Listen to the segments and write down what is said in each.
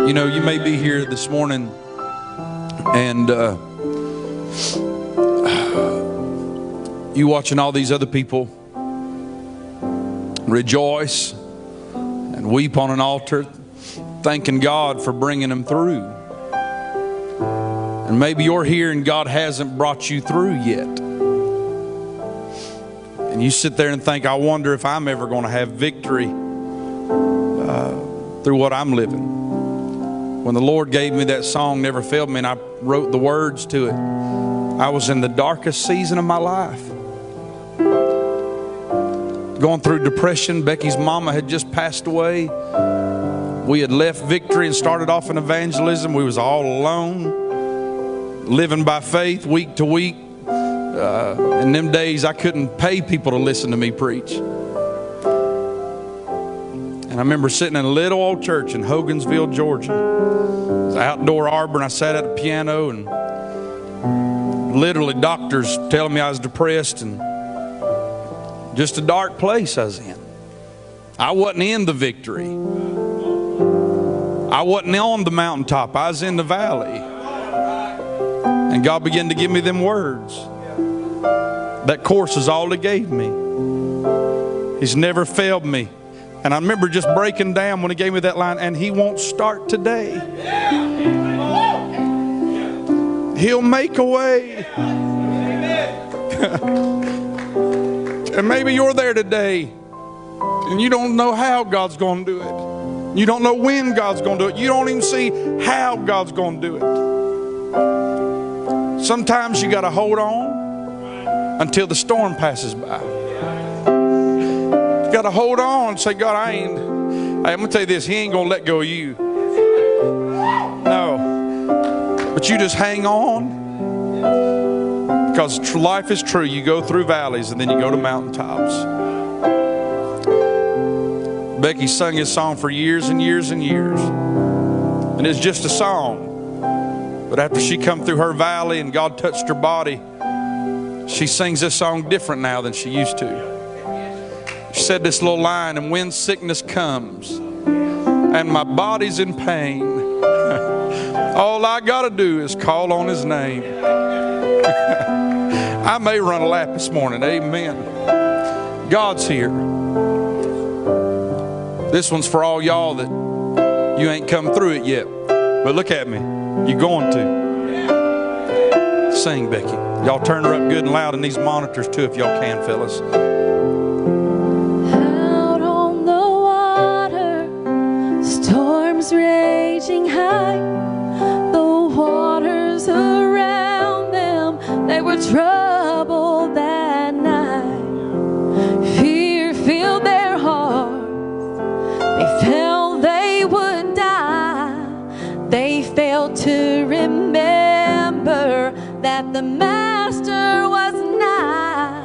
You know, you may be here this morning and you watching all these other people rejoice and weep on an altar, thanking God for bringing them through. And maybe you're here and God hasn't brought you through yet. And you sit there and think, I wonder if I'm ever going to have victory through what I'm living. When the Lord gave me that song, Never Failed Me, and I wrote the words to it, I was in the darkest season of my life. Going through depression. Becky's mama had just passed away. We had left Victory and started off in evangelism. We was all alone, living by faith week to week. In them days, I couldn't pay people to listen to me preach. And I remember sitting in a little old church in Hogansville, Georgia. It was an outdoor arbor, and I sat at a piano, and literally doctors telling me I was depressed and just a dark place I was in. I wasn't in the Victory. I wasn't on the mountaintop. I was in the valley. And God began to give me them words. That course is all He gave me. He's never failed me. And I remember just breaking down when He gave me that line, and He won't start today. He'll make a way. And maybe you're there today and you don't know how God's going to do it. You don't know when God's going to do it. You don't even see how God's going to do it. Sometimes you got to hold on until the storm passes by. You got to hold on and say, God, I'm going to tell you this, He ain't going to let go of you. No. But you just hang on. Because life is true. You go through valleys and then you go to mountaintops. Becky sung this song for years and years and years. And it's just a song. But after she come through her valley and God touched her body, she sings this song different now than she used to. She said this little line, and when sickness comes and my body's in pain, all I got to do is call on His name. I may run a lap this morning. Amen. God's here. This one's for all y'all that you ain't come through it yet. But look at me. You're going to. Sing, Becky. Y'all turn her up good and loud in these monitors too if y'all can, fellas. Out on the water, storms raging high. The waters around them, they were troubled that night. Fear filled their hearts. They felt they would die. They failed to remember that the Master was nigh.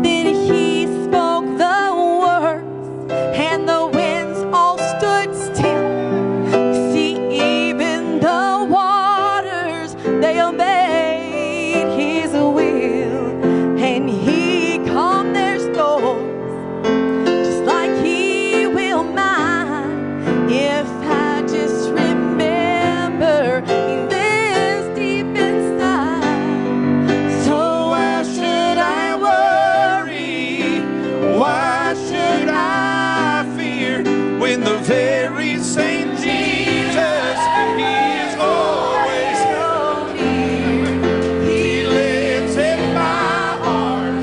Then He spoke the words, and the winds all stood still. See, even the waters, they obeyed His will, and He calmed their storms, just like He will mine. If I just remember He lives deep inside. So why should I worry? Why should I fear when the very same Jesus is always near? He lives in my heart,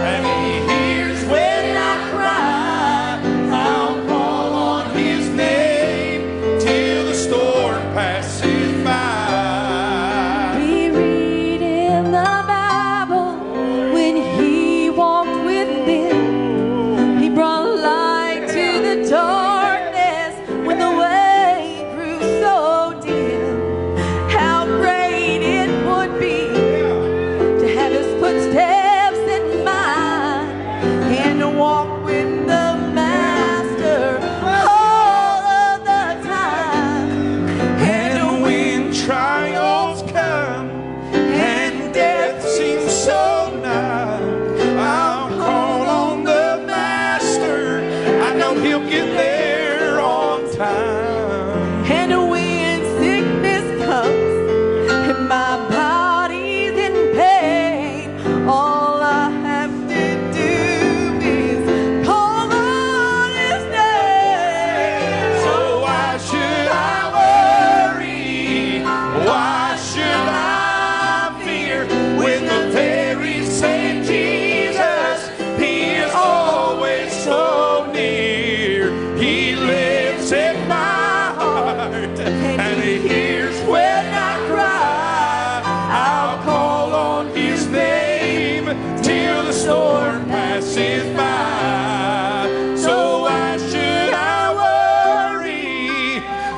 and He hears when I cry. I'll call on His name till the storm passes by. We read in the Bible when He walked with them. He brought light to the darkness when the way grew so dim. How great it would be to have His footsteps in mine and to walk with the Master all of the time. And when trials come and death seems so nigh, I'll call on the Master. I know He'll get there on time. And when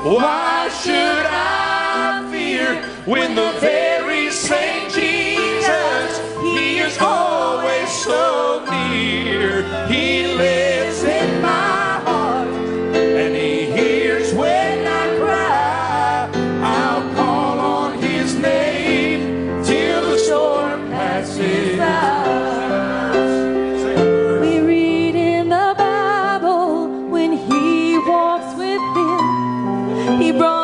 Why should I fear when the very same Jesus, He is always so near. He lives in my heart and He hears when I cry. I'll call on His name till the storm passes out. We read in the Bible when He walks within, He brought